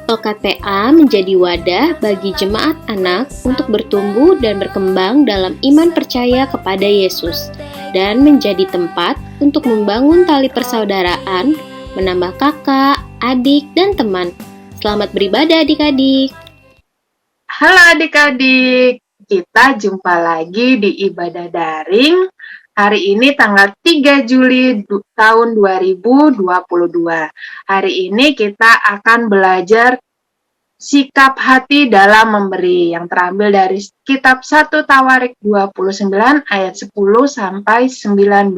LKTA menjadi wadah bagi jemaat anak untuk bertumbuh dan berkembang dalam iman percaya kepada Yesus dan menjadi tempat untuk membangun tali persaudaraan, menambah kakak, adik, dan teman. Selamat beribadah adik-adik. Halo adik-adik, kita jumpa lagi di ibadah daring. Hari ini tanggal 3 Juli tahun 2022. Hari ini kita akan belajar sikap hati dalam memberi yang terambil dari kitab 1 Tawarik 29 ayat 10 sampai 19.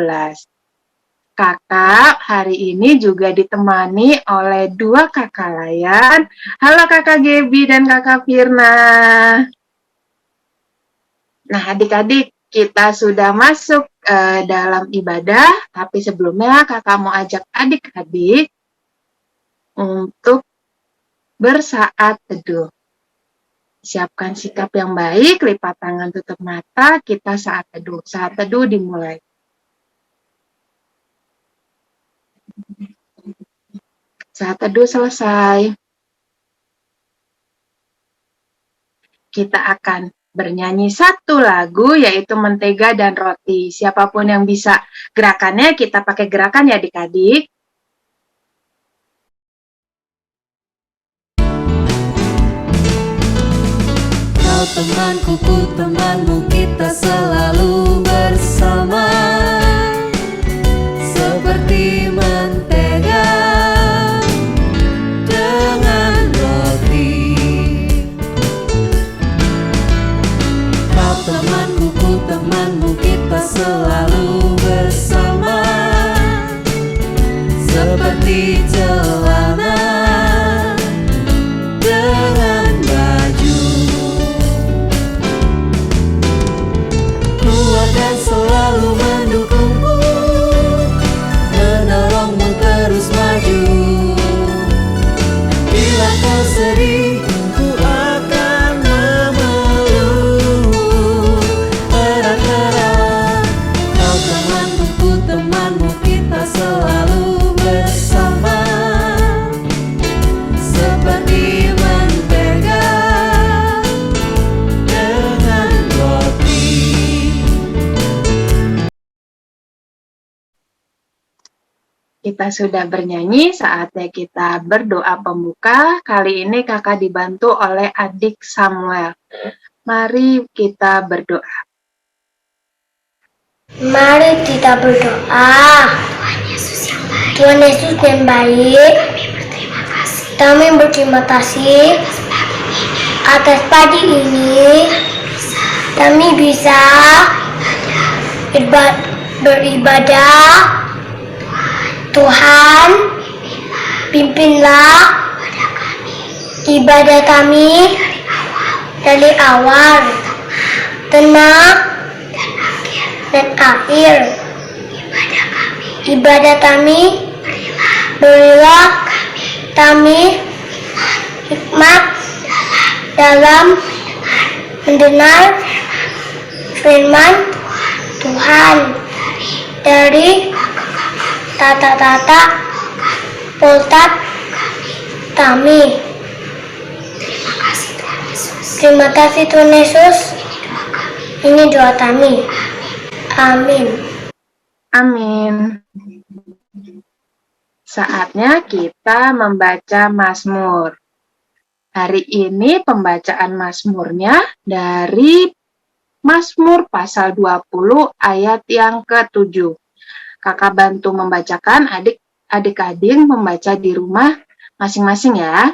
Kakak hari ini juga ditemani oleh dua kakak layan. Halo kakak Gebi dan kakak Firna. Nah adik-adik, kita sudah masuk dalam ibadah, tapi sebelumnya kakak mau ajak adik-adik untuk bersaat teduh. Siapkan sikap yang baik, lipat tangan, tutup mata, kita saat teduh. Saat teduh dimulai. Saat teduh selesai. Kita akan bernyanyi satu lagu, yaitu Mentega dan Roti. Siapapun yang bisa gerakannya, kita pakai gerakan ya adik-adik. Kau temanku, ku temanmu, kita selalu bersama. Seperti mentega dengan roti. Kau temanku, ku temanmu, kita selalu bersama. Seperti celana dengan baju. Ku akan selalu mendukungmu, menolongmu terus maju. Bila kau sedih, ku akan memelukmu erat-erat. Kau temanku, ku temanmu, kita selalu bersama. Seperti mentega dengan roti. Kita sudah bernyanyi, saatnya kita berdoa pembuka. Kali ini kakak dibantu oleh adik Samuel. Mari kita berdoa. Mari kita berdoa. Tuhan Yesus yang baik, kami berterima kasih atas pagi ini. Kami bisa beribadah. Tuhan, pimpinlah ibadah kami dari awal, tengah, dan akhir. Ibadah kami, berilah kami hikmat dalam mendengar firman Tuhan dari tata-tata poltat kami. Terima kasih Tuhan Yesus. Ini doa kami. Amin. Amin. Saatnya kita membaca Mazmur. Hari ini pembacaan Mazmurnya dari Mazmur pasal 20 ayat yang ke-7. Kakak bantu membacakan, adik-adik membaca di rumah masing-masing ya.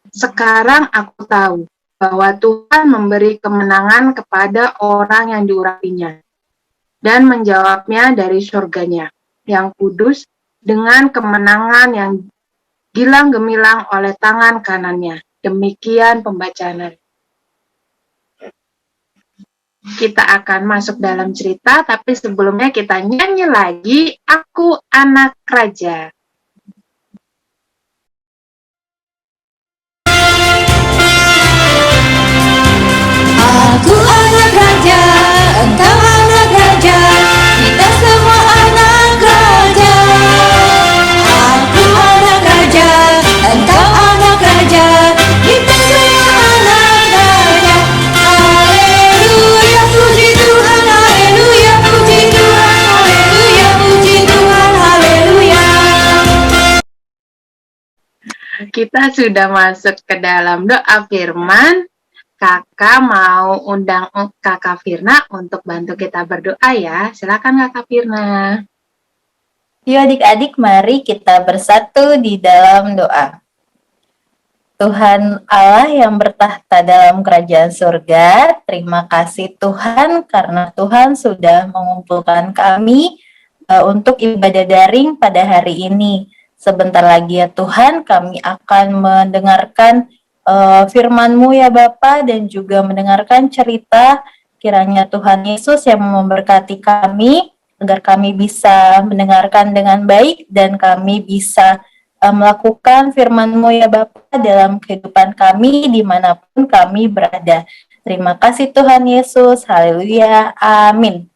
Sekarang aku tahu bahwa Tuhan memberi kemenangan kepada orang yang diurapinya dan menjawabnya dari surganya yang kudus dengan kemenangan yang gilang gemilang oleh tangan kanannya. Demikian pembacaan. Kita akan masuk dalam cerita, tapi sebelumnya kita nyanyi lagi, Aku Anak Raja. Aku anak raja, engkau anak raja, kita semua anak raja. Aku anak raja, Kita sudah masuk ke dalam doa firman. Kakak mau undang Kakak Firna untuk bantu kita berdoa ya. Silakan Kakak Firna. Yuk adik-adik, mari kita bersatu di dalam doa. Tuhan Allah yang bertahta dalam kerajaan surga, terima kasih Tuhan karena Tuhan sudah mengumpulkan kami untuk ibadah daring pada hari ini. Sebentar lagi ya Tuhan, kami akan mendengarkan firman-Mu ya Bapa dan juga mendengarkan cerita kiranya Tuhan Yesus yang memberkati kami agar kami bisa mendengarkan dengan baik dan kami bisa melakukan firman-Mu ya Bapa dalam kehidupan kami dimanapun kami berada. Terima kasih Tuhan Yesus, haleluya, amin.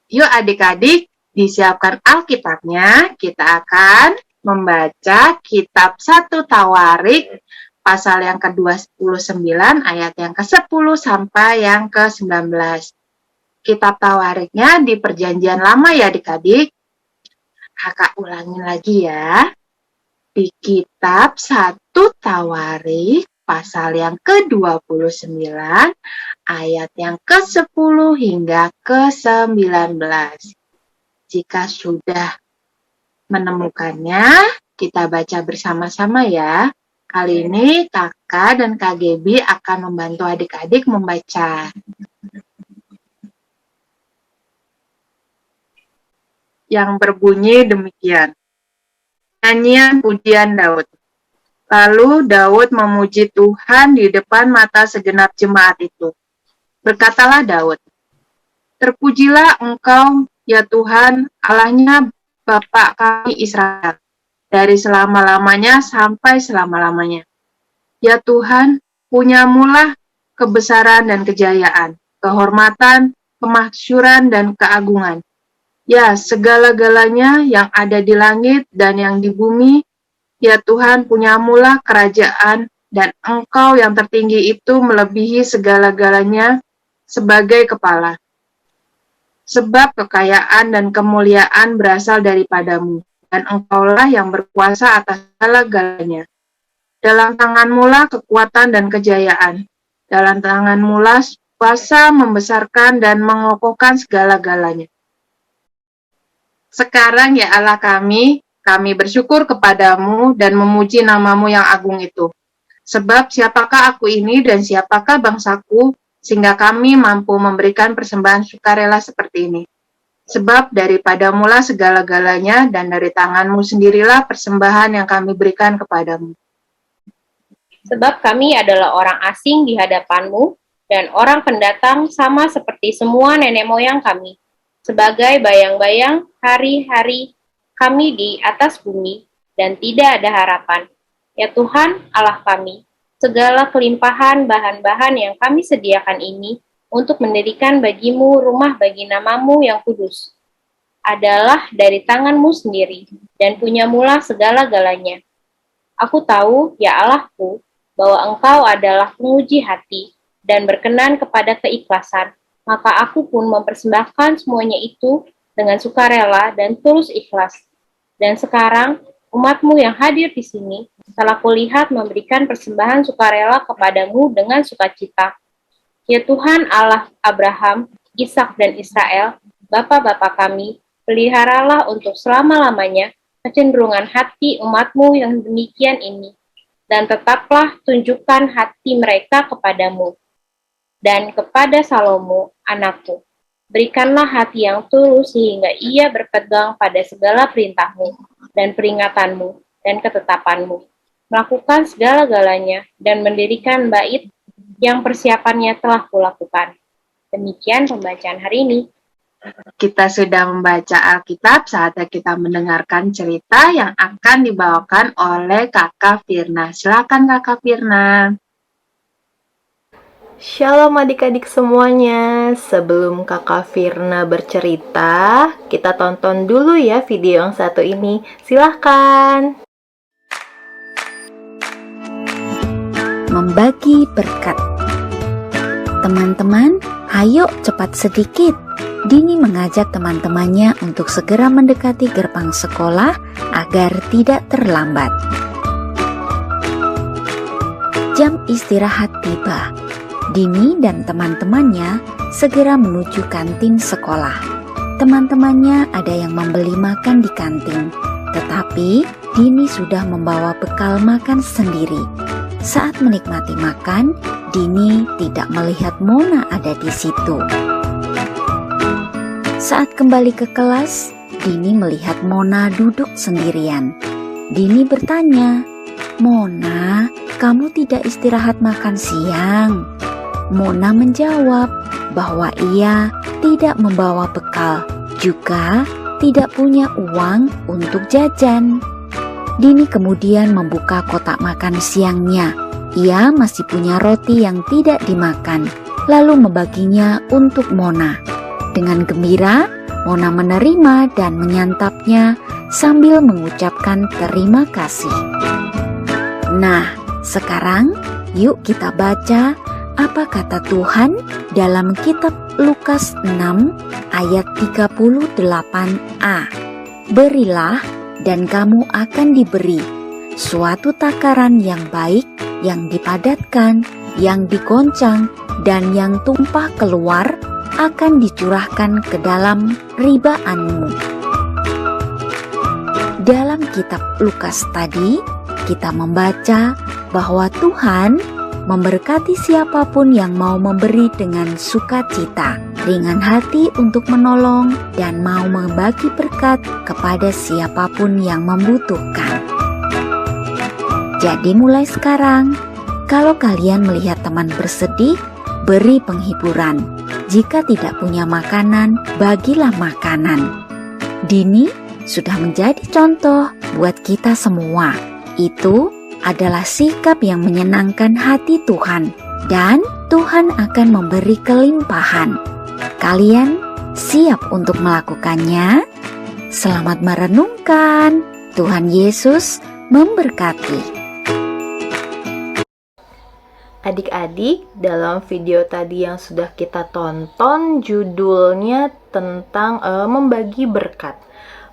Yuk adik-adik, disiapkan Alkitabnya, kita akan membaca kitab 1 Tawarik, pasal yang ke-29, ayat yang ke-10 sampai yang ke-19. Kitab Tawariknya di Perjanjian Lama ya adik-adik. Kakak ulangin lagi ya. Di kitab 1 Tawarik, pasal yang ke-29, ayat yang ke-10 hingga ke-19. Jika sudah menemukannya, kita baca bersama-sama ya. Kali ini kakak dan Kak Gebi akan membantu adik-adik membaca. Yang berbunyi demikian. Nyanyian pujian Daud. Lalu Daud memuji Tuhan di depan mata segenap jemaat itu. Berkatalah Daud, "Terpujilah Engkau, ya Tuhan, Allahnya Bapa kami Israel, dari selama-lamanya sampai selama-lamanya. Ya Tuhan, punyamulah kebesaran dan kejayaan, kehormatan, kemasyuran, dan keagungan. Ya, segala-galanya yang ada di langit dan yang di bumi, ya Tuhan, punyamulah kerajaan, dan Engkau yang tertinggi itu melebihi segala-galanya sebagai kepala. Sebab kekayaan dan kemuliaan berasal daripadamu, dan Engkaulah yang berkuasa atas segala-galanya. Dalam tangan-Mulah kekuatan dan kejayaan. Dalam tangan-Mulah kuasa membesarkan dan mengokohkan segala-galanya. Sekarang ya Allah kami bersyukur kepadamu dan memuji nama-Mu yang agung itu. Sebab siapakah aku ini dan siapakah bangsaku, sehingga kami mampu memberikan persembahan sukarela seperti ini. Sebab daripadamulah segala-galanya, dan dari tangan-Mu sendirilah persembahan yang kami berikan kepadamu. Sebab kami adalah orang asing di hadapan-Mu, dan orang pendatang sama seperti semua nenek moyang kami. Sebagai bayang-bayang hari-hari kami di atas bumi, dan tidak ada harapan. Ya Tuhan, Allah kami, segala kelimpahan bahan-bahan yang kami sediakan ini untuk mendirikan bagimu rumah bagi nama-Mu yang kudus adalah dari tangan-Mu sendiri, dan punyamulah segala-galanya. Aku tahu, ya Allahku, bahwa Engkau adalah penguji hati dan berkenan kepada keikhlasan, maka aku pun mempersembahkan semuanya itu dengan sukarela dan tulus ikhlas. Dan sekarang, umat-Mu yang hadir di sini telah kulihat memberikan persembahan sukarela kepadamu dengan sukacita. Ya Tuhan Allah Abraham, Ishak dan Israel, bapa-bapa kami, peliharalah untuk selama-lamanya kecenderungan hati umat-Mu yang demikian ini, dan tetaplah tunjukkan hati mereka kepadamu. Dan kepada Salomo, anakku, berikanlah hati yang tulus sehingga ia berpegang pada segala perintah-Mu dan peringatan-Mu dan ketetapan-Mu, melakukan segala-galanya, dan mendirikan bait yang persiapannya telah kulakukan. Demikian pembacaan hari ini. Kita sudah membaca Alkitab, saatnya kita mendengarkan cerita yang akan dibawakan oleh Kakak Firna. Silakan Kakak Firna. Shalom adik-adik semuanya. Sebelum Kakak Firna bercerita, kita tonton dulu ya video yang satu ini. Silahkan. Membagi berkat. Teman-teman, ayo cepat sedikit. Dini mengajak teman-temannya untuk segera mendekati gerbang sekolah agar tidak terlambat. Jam istirahat tiba. Dini dan teman-temannya segera menuju kantin sekolah. Teman-temannya ada yang membeli makan di kantin, tetapi Dini sudah membawa bekal makan sendiri. Saat menikmati makan, Dini tidak melihat Mona ada di situ. Saat kembali ke kelas, Dini melihat Mona duduk sendirian. Dini bertanya, "Mona, kamu tidak istirahat makan siang?" Mona menjawab bahwa ia tidak membawa bekal, juga tidak punya uang untuk jajan. Dini kemudian membuka kotak makan siangnya. Ia masih punya roti yang tidak dimakan, lalu membaginya untuk Mona. Dengan gembira, Mona menerima dan menyantapnya sambil mengucapkan terima kasih. Nah, sekarang yuk kita baca apa kata Tuhan dalam kitab Lukas 6 ayat 38a. "Berilah dan kamu akan diberi, suatu takaran yang baik, yang dipadatkan, yang digoncang, dan yang tumpah keluar akan dicurahkan ke dalam ribaanmu." Dalam kitab Lukas tadi, kita membaca bahwa Tuhan memberkati siapapun yang mau memberi dengan sukacita, ringan hati untuk menolong, dan mau membagi berkat kepada siapapun yang membutuhkan. Jadi mulai sekarang, kalau kalian melihat teman bersedih, beri penghiburan. Jika tidak punya makanan, bagilah makanan. Dini sudah menjadi contoh buat kita semua. Itu adalah sikap yang menyenangkan hati Tuhan, dan Tuhan akan memberi kelimpahan. Kalian siap untuk melakukannya? Selamat merenungkan. Tuhan Yesus memberkati. Adik-adik, dalam video tadi yang sudah kita tonton, judulnya tentang membagi berkat.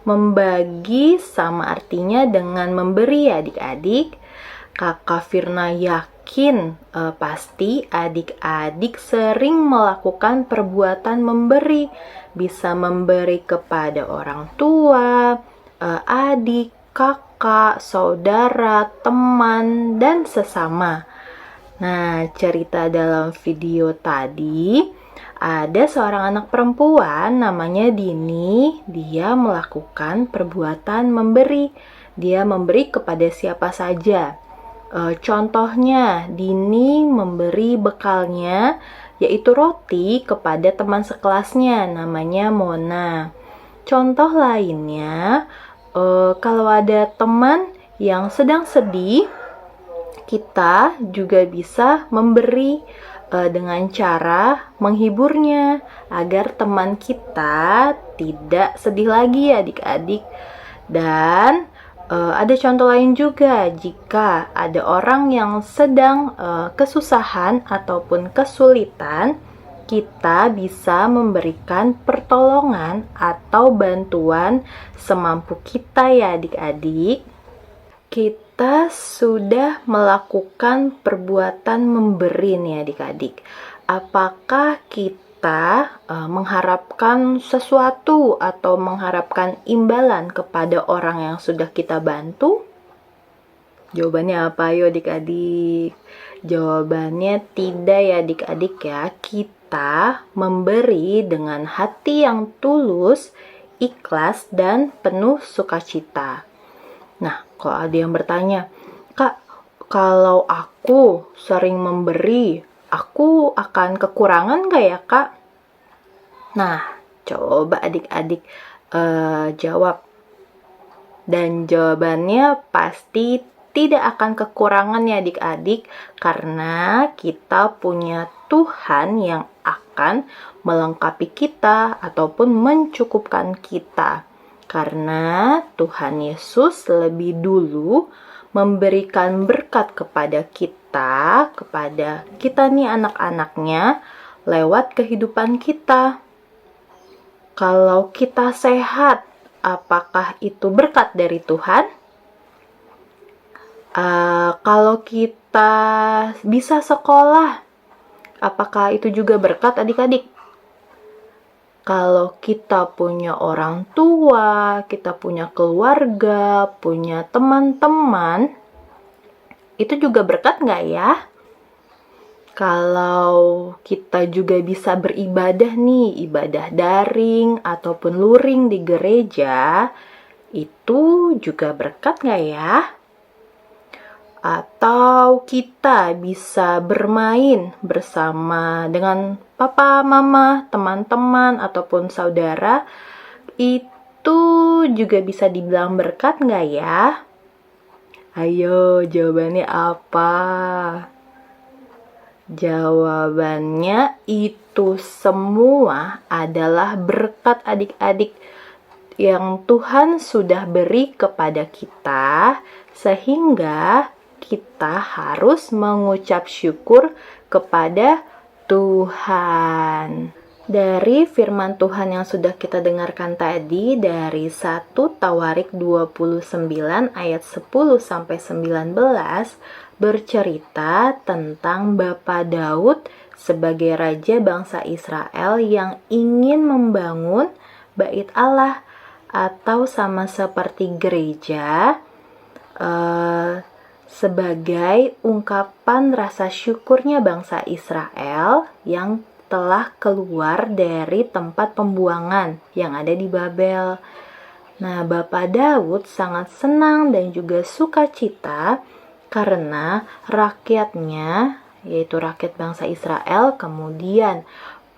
Membagi sama artinya dengan memberi ya adik-adik. Kakak Firna yakin pasti adik-adik sering melakukan perbuatan memberi. Bisa memberi kepada orang tua, adik, kakak, saudara, teman, dan sesama. Nah, cerita dalam video tadi, ada seorang anak perempuan namanya Dini. Dia melakukan perbuatan memberi. Dia memberi kepada siapa saja. Contohnya, Dini memberi bekalnya, yaitu roti, kepada teman sekelasnya, namanya Mona. Contoh lainnya, kalau ada teman yang sedang sedih, kita juga bisa memberi dengan cara menghiburnya, agar teman kita tidak sedih lagi ya adik-adik. Dan ada contoh lain juga, jika ada orang yang sedang kesusahan ataupun kesulitan, kita bisa memberikan pertolongan atau bantuan semampu kita ya adik-adik. Kita sudah melakukan perbuatan memberi nih adik-adik. Apakah kita mengharapkan sesuatu atau mengharapkan imbalan kepada orang yang sudah kita bantu? Jawabannya apa ayo adik-adik? Jawabannya tidak ya adik-adik ya. Kita memberi dengan hati yang tulus, ikhlas, dan penuh sukacita. Nah, kalau ada yang bertanya, "Kak, kalau aku sering memberi, aku akan kekurangan gak ya Kak?" Nah, coba adik-adik jawab. Dan jawabannya pasti tidak akan kekurangan ya adik-adik, karena kita punya Tuhan yang akan melengkapi kita ataupun mencukupkan kita. Karena Tuhan Yesus lebih dulu memberikan berkat kepada kita nih anak-anaknya, lewat kehidupan kita. Kalau kita sehat, apakah itu berkat dari Tuhan? Kalau kita bisa sekolah, apakah itu juga berkat adik-adik? Kalau kita punya orang tua, kita punya keluarga, punya teman-teman, itu juga berkat nggak ya? Kalau kita juga bisa beribadah nih, ibadah daring ataupun luring di gereja, itu juga berkat nggak ya? Atau kita bisa bermain bersama dengan papa, mama, teman-teman, ataupun saudara, itu juga bisa dibilang berkat nggak ya? Ayo, jawabannya apa? Jawabannya itu semua adalah berkat adik-adik yang Tuhan sudah beri kepada kita, sehingga kita harus mengucap syukur kepada Tuhan. Dari firman Tuhan yang sudah kita dengarkan tadi dari 1 Tawarik 29 ayat 10 sampai 19 bercerita tentang Bapak Daud sebagai raja bangsa Israel yang ingin membangun bait Allah atau sama seperti gereja sebagai ungkapan rasa syukurnya bangsa Israel yang telah keluar dari tempat pembuangan yang ada di Babel. Nah, Bapak Daud sangat senang dan juga sukacita karena rakyatnya, yaitu rakyat bangsa Israel, kemudian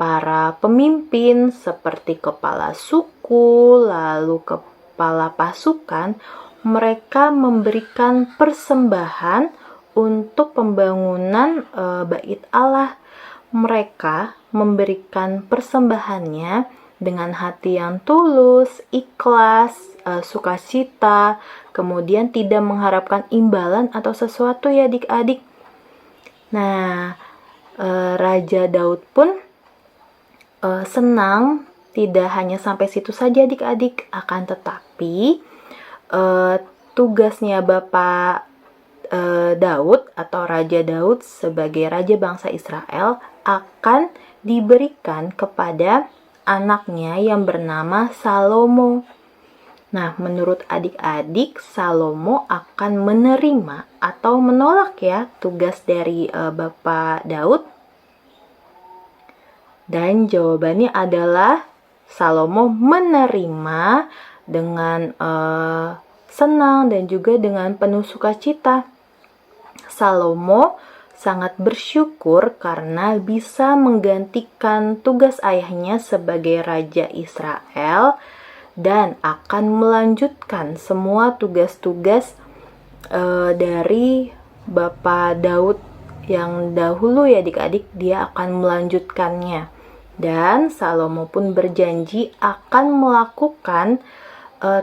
para pemimpin seperti kepala suku, lalu kepala pasukan, mereka memberikan persembahan untuk pembangunan bait Allah. Mereka memberikan persembahannya dengan hati yang tulus, ikhlas, sukacita, kemudian tidak mengharapkan imbalan atau sesuatu ya adik-adik. Nah, Raja Daud pun senang, tidak hanya sampai situ saja adik-adik, akan tetapi tugasnya Bapak Daud atau Raja Daud sebagai Raja bangsa Israel akan diberikan kepada anaknya yang bernama Salomo. Nah, menurut adik-adik, Salomo akan menerima atau menolak ya tugas dari Bapak Daud? Dan jawabannya adalah Salomo menerima dengan senang dan juga dengan penuh sukacita. Salomo sangat bersyukur karena bisa menggantikan tugas ayahnya sebagai Raja Israel dan akan melanjutkan semua tugas-tugas dari Bapak Daud yang dahulu ya adik-adik, dia akan melanjutkannya. Dan Salomo pun berjanji akan melakukan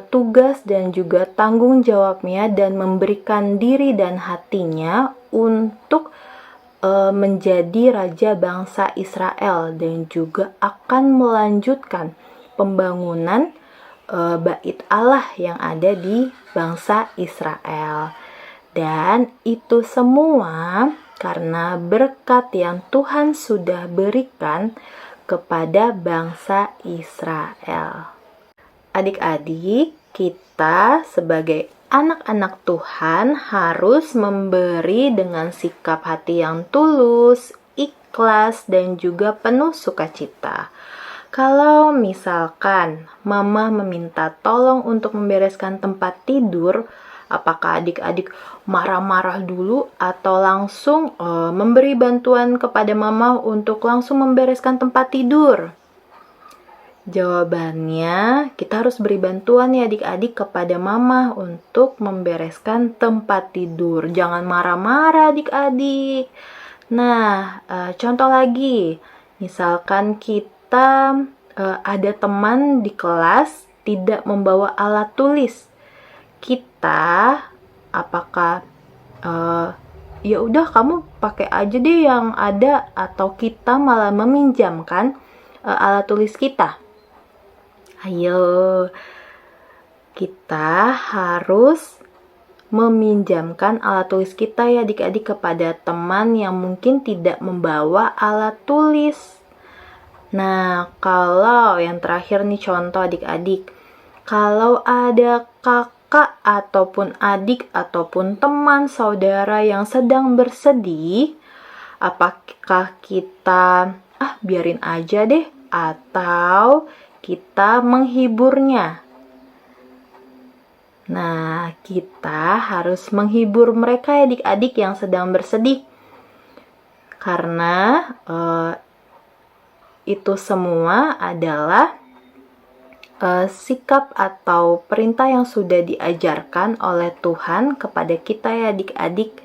tugas dan juga tanggung jawabnya dan memberikan diri dan hatinya untuk menjadi raja bangsa Israel dan juga akan melanjutkan pembangunan bait Allah yang ada di bangsa Israel. Dan itu semua karena berkat yang Tuhan sudah berikan kepada bangsa Israel. Adik-adik, kita sebagai anak-anak Tuhan harus memberi dengan sikap hati yang tulus, ikhlas, dan juga penuh sukacita. Kalau misalkan mama meminta tolong untuk membereskan tempat tidur, apakah adik-adik marah-marah dulu atau langsung memberi bantuan kepada mama untuk langsung membereskan tempat tidur? Jawabannya, kita harus beri bantuan ya adik-adik kepada mama untuk membereskan tempat tidur. Jangan marah-marah adik-adik. Nah, contoh lagi, misalkan kita ada teman di kelas tidak membawa alat tulis. Kita, apakah ya udah kamu pakai aja deh yang ada, atau kita malah meminjamkan alat tulis kita? Ayo, kita harus meminjamkan alat tulis kita ya adik-adik kepada teman yang mungkin tidak membawa alat tulis. Nah, kalau yang terakhir nih contoh adik-adik, kalau ada kakak ataupun adik ataupun teman saudara yang sedang bersedih, apakah kita biarin aja deh atau kita menghiburnya? Nah, kita harus menghibur mereka ya adik-adik yang sedang bersedih. Karena itu semua adalah sikap atau perintah yang sudah diajarkan oleh Tuhan kepada kita ya adik-adik.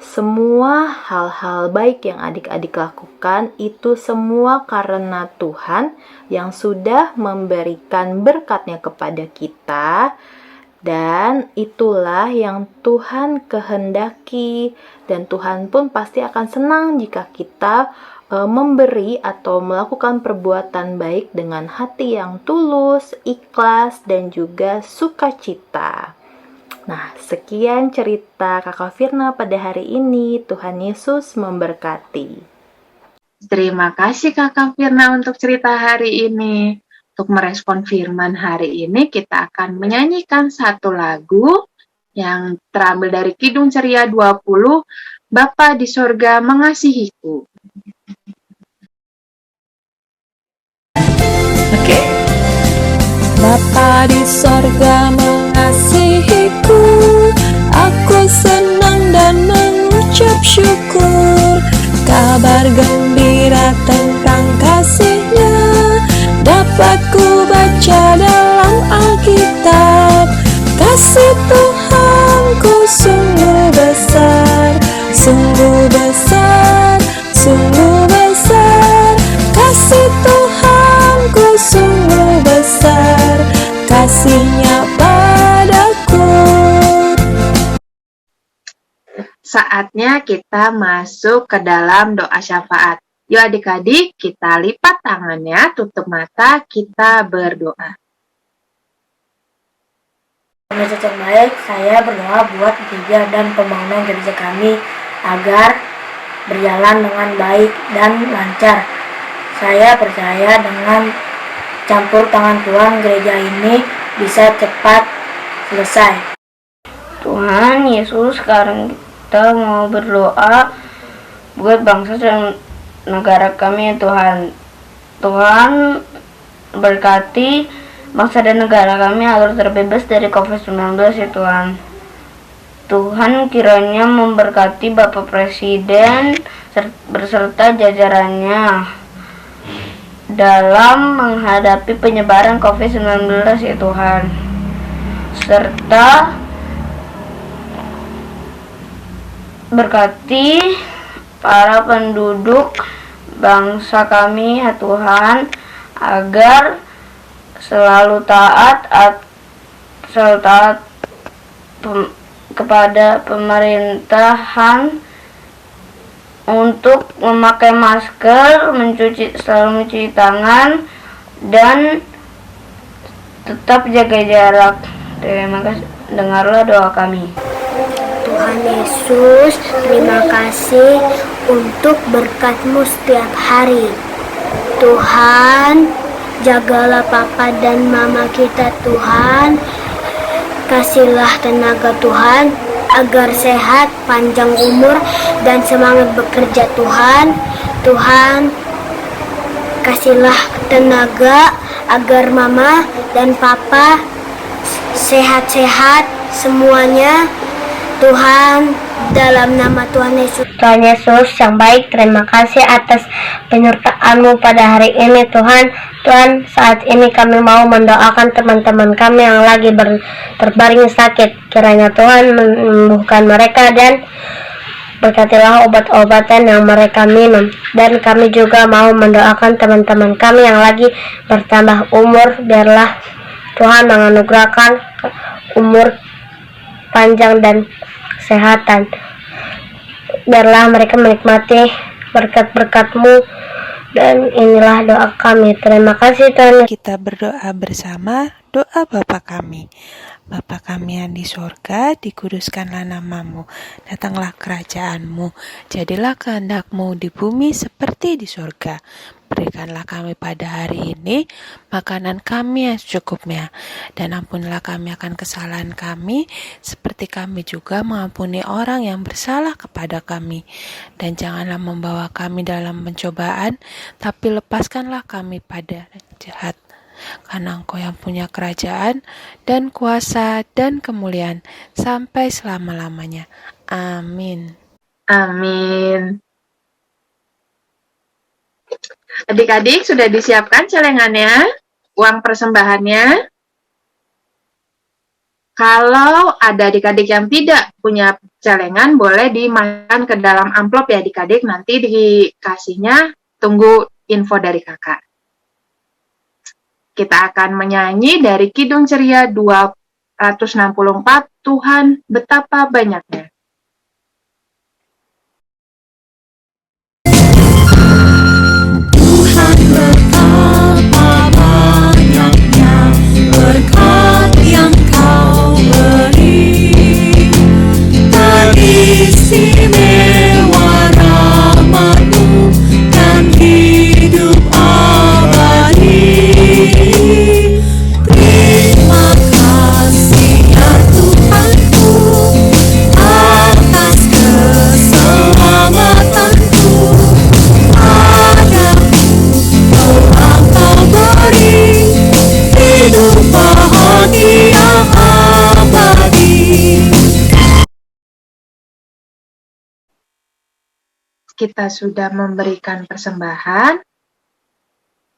Semua hal-hal baik yang adik-adik lakukan itu semua karena Tuhan yang sudah memberikan berkatnya kepada kita, dan itulah yang Tuhan kehendaki, dan Tuhan pun pasti akan senang jika kita memberi atau melakukan perbuatan baik dengan hati yang tulus, ikhlas, dan juga sukacita. Nah, sekian cerita Kakak Firna pada hari ini. Tuhan Yesus memberkati. Terima kasih Kakak Firna untuk cerita hari ini. Untuk merespon firman hari ini, kita akan menyanyikan satu lagu yang terambil dari Kidung Ceria 20, Bapa di Sorga Mengasihiku. Bapa di sorga mengasihiku, aku senang dan mengucap syukur. Kabar gembira tentang kasih-Nya dapat ku baca dalam Alkitab. Kasih Tuhanku sungguh besar, sungguh besar, sungguh besar. Kasih Tuhanku sungguh besar, kasih-Nya padaku. Saatnya kita masuk ke dalam doa syafaat. Yuk adik-adik, kita lipat tangannya, tutup mata, kita berdoa. Pemirsa terbaik, saya berdoa buat gereja dan pembangunan gereja kami agar berjalan dengan baik dan lancar. Saya percaya dengan campur tangan Tuhan, gereja ini bisa cepat selesai. Tuhan Yesus, sekarang kita mau berdoa buat bangsa dan negara kami ya Tuhan. Tuhan berkati bangsa dan negara kami agar terbebas dari COVID-19 ya Tuhan. Tuhan kiranya memberkati Bapak Presiden berserta jajarannya dalam menghadapi penyebaran COVID-19 ya Tuhan, serta berkati para penduduk bangsa kami ya Tuhan agar selalu taat kepada pemerintahan untuk memakai masker, selalu mencuci tangan, dan tetap jaga jarak. Terima kasih. Dengarlah doa kami. Tuhan Yesus, terima kasih untuk berkat-Mu setiap hari. Tuhan, jagalah papa dan mama kita Tuhan. Kasihlah tenaga Tuhan agar sehat, panjang umur, dan semangat bekerja Tuhan. Tuhan, kasihlah tenaga agar mama dan papa sehat-sehat semuanya. Tuhan, dalam nama Tuhan Yesus. Tuhan Yesus yang baik, terima kasih atas penyertaan-Mu pada hari ini Tuhan. Tuhan, saat ini kami mau mendoakan teman-teman kami yang lagi terbaring sakit. Kiranya Tuhan menyembuhkan mereka dan berkatilah obat-obatan yang mereka minum. Dan kami juga mau mendoakan teman-teman kami yang lagi bertambah umur. Biarlah Tuhan menganugerahkan umur panjang dan kesehatan. Biarlah mereka menikmati berkat-berkat-Mu Dan inilah doa kami. Terima kasih Tuhan. Kita berdoa bersama doa Bapa kami. Bapa kami yang di sorga, dikuduskanlah namamu, datanglah kerajaanmu, jadilah kehendak-mu di bumi seperti di sorga. Berikanlah kami pada hari ini makanan kami yang secukupnya, dan ampunilah kami akan kesalahan kami, seperti kami juga mengampuni orang yang bersalah kepada kami. Dan janganlah membawa kami dalam pencobaan, tapi lepaskanlah kami pada jahat. Karena Engkau yang punya kerajaan dan kuasa dan kemuliaan sampai selama-lamanya. Amin. Amin. Adik-adik sudah disiapkan celengannya, uang persembahannya. Kalau ada adik-adik yang tidak punya celengan, boleh dimasukkan ke dalam amplop ya adik-adik. Nanti dikasihnya, tunggu info dari kakak. Kita akan menyanyi dari Kidung Ceria 264, Tuhan betapa banyaknya. Tuhan betapa banyaknya berkat yang Kau beri, teristimewa rahmat-Mu dan hidup abadi. Terima kasih ya Tuhanku atas keselamatanku. Padaku telah Kau beri hidup bahagia abadi. Kita sudah memberikan persembahan.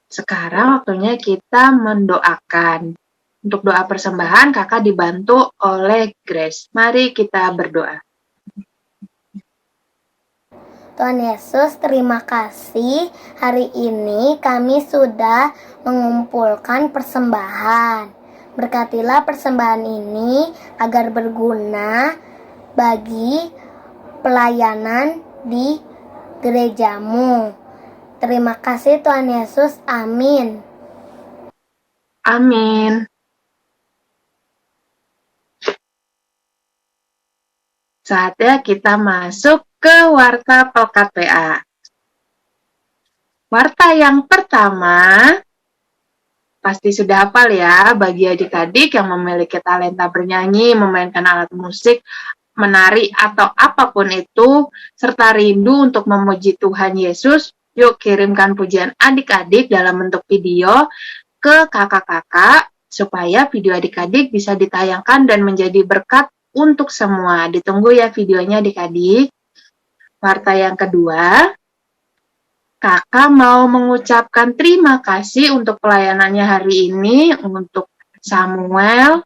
Sekarang waktunya kita mendoakan. Untuk doa persembahan, kakak dibantu oleh Grace. Mari kita berdoa. Tuhan Yesus, terima kasih. Hari ini kami sudah mengumpulkan persembahan. Berkatilah persembahan ini agar berguna bagi pelayanan di gerejamu. Terima kasih Tuhan Yesus. Amin. Amin. Saatnya kita masuk ke warta Pelkat PA. Warta yang pertama, pasti sudah hafal ya bagi adik-adik yang memiliki talenta bernyanyi, memainkan alat musik, menari, atau apapun itu, serta rindu untuk memuji Tuhan Yesus. Yuk kirimkan pujian adik-adik dalam bentuk video ke kakak-kakak, supaya video adik-adik bisa ditayangkan dan menjadi berkat untuk semua. Ditunggu ya videonya adik-adik. Warta yang kedua, kakak mau mengucapkan terima kasih untuk pelayanannya hari ini untuk Samuel,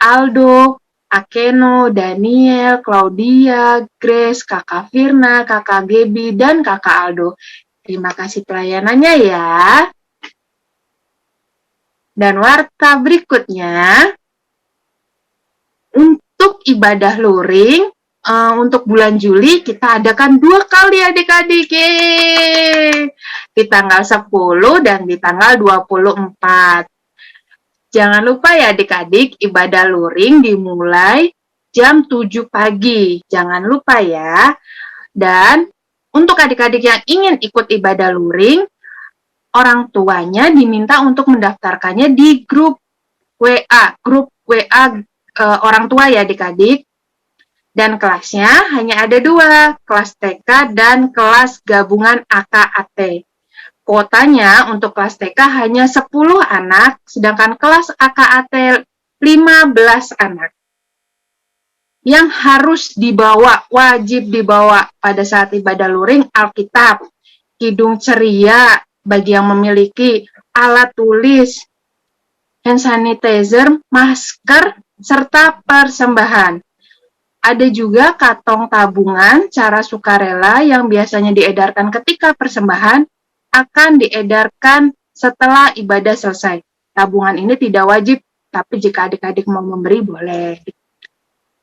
Aldo, Akeno, Daniel, Claudia, Grace, kakak Firna, kakak Gebi, dan kakak Aldo. Terima kasih pelayanannya ya. Dan warta berikutnya, untuk ibadah luring, untuk bulan Juli kita adakan 2 kali adik-adik. Di tanggal 10 dan di tanggal 24. Jangan lupa ya adik-adik, ibadah luring dimulai jam 7 pagi. Jangan lupa ya. Dan untuk adik-adik yang ingin ikut ibadah luring, orang tuanya diminta untuk mendaftarkannya di grup WA orang tua ya adik-adik. Dan kelasnya hanya ada 2, kelas TK dan kelas gabungan AKAT. Kuotanya untuk kelas TK hanya 10 anak, sedangkan kelas AKAT 15 anak. Yang harus dibawa, wajib dibawa pada saat ibadah luring, Alkitab, Kidung Ceria, bagi yang memiliki alat tulis, hand sanitizer, masker, serta persembahan. Ada juga kantong tabungan cara sukarela yang biasanya diedarkan ketika persembahan, akan diedarkan setelah ibadah selesai. Tabungan ini tidak wajib, tapi jika adik-adik mau memberi, boleh.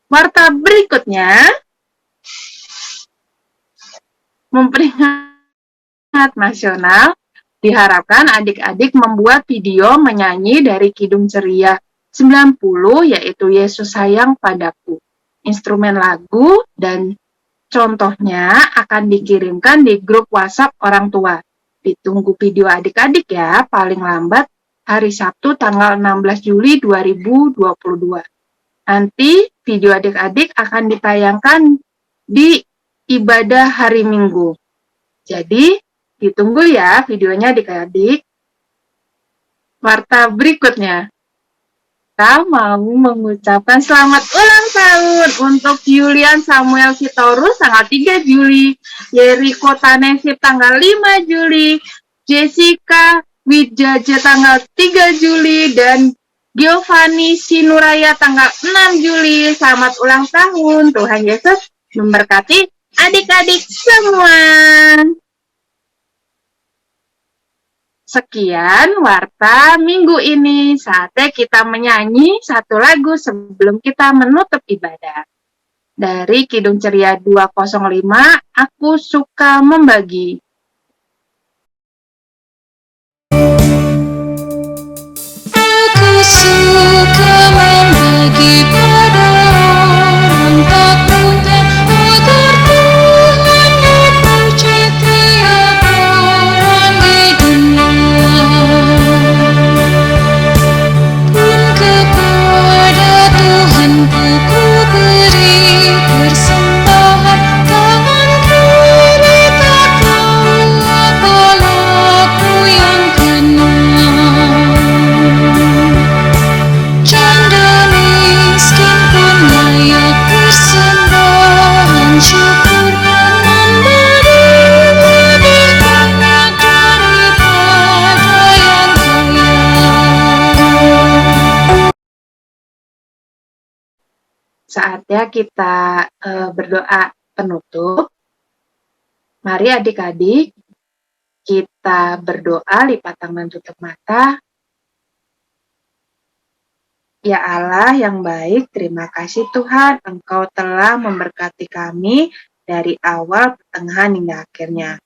Warta berikutnya, memperingati Nasional Diharapkan adik-adik membuat video menyanyi dari Kidung Ceria 90, yaitu Yesus Sayang Padaku. Instrumen lagu dan contohnya akan dikirimkan di grup WhatsApp orang tua. Ditunggu video adik-adik ya, paling lambat hari Sabtu tanggal 16 Juli 2022. Nanti video adik-adik akan ditayangkan di ibadah hari Minggu. Jadi, ditunggu ya videonya adik-adik. Warta berikutnya. Kita mau mengucapkan selamat ulang tahun untuk Julian Samuel Sitorus tanggal 3 Juli, Yeriko Tanesip tanggal 5 Juli, Jessica Wijaja tanggal 3 Juli, dan Giovanni Sinuraya tanggal 6 Juli. Selamat ulang tahun. Tuhan Yesus memberkati adik-adik semua. Sekian warta minggu ini. Saatnya kita menyanyi satu lagu sebelum kita menutup ibadah. Dari Kidung Ceria 205, Aku Suka Membagi. Aku suka membagi pada orang tak punya, agar Tuhan dipuji tiap orang di dunia. Pun kepada Tuhan ku beri persembahan, tangan kiri tak tahu apa laku yang kena. Janda miskin pun layak persembahan syukur, memberi lebih banyak daripada yang kaya. Saatnya kita berdoa penutup. Mari adik-adik, kita berdoa lipat tangan tutup mata. Ya Allah yang baik, terima kasih Tuhan, Engkau telah memberkati kami dari awal, pertengahan, hingga akhirnya.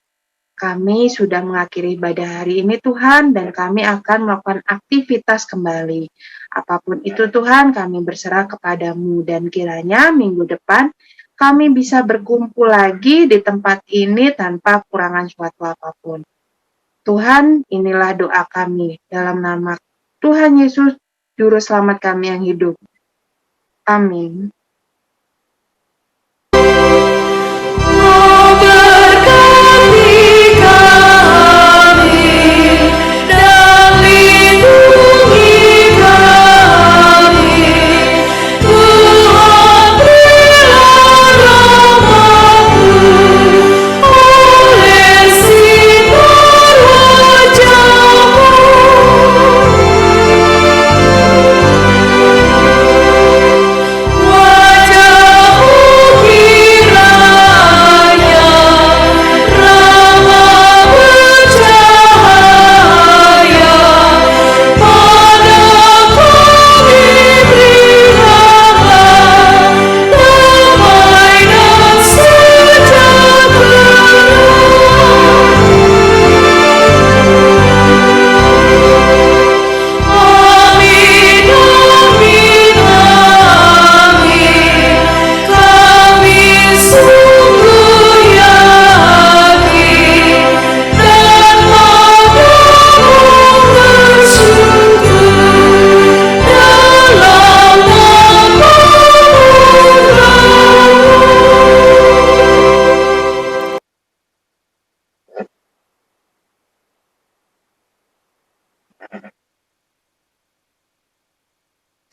Kami sudah mengakhiri ibadah hari ini Tuhan, dan kami akan melakukan aktivitas kembali. Apapun itu Tuhan, kami berserah kepadamu, dan kiranya minggu depan kami bisa berkumpul lagi di tempat ini tanpa kurangan suatu apapun. Tuhan, inilah doa kami dalam nama Tuhan Yesus, Juru Selamat kami yang hidup. Amin.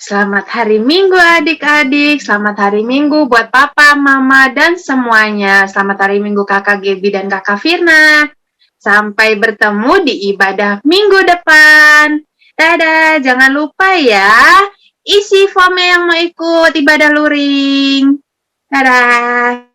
Selamat hari Minggu adik-adik, selamat hari Minggu buat papa, mama, dan semuanya. Selamat hari Minggu kakak Gebi dan kakak Firna. Sampai bertemu di ibadah minggu depan. Dadah, jangan lupa ya, isi form yang mau ikut ibadah luring. Dadah.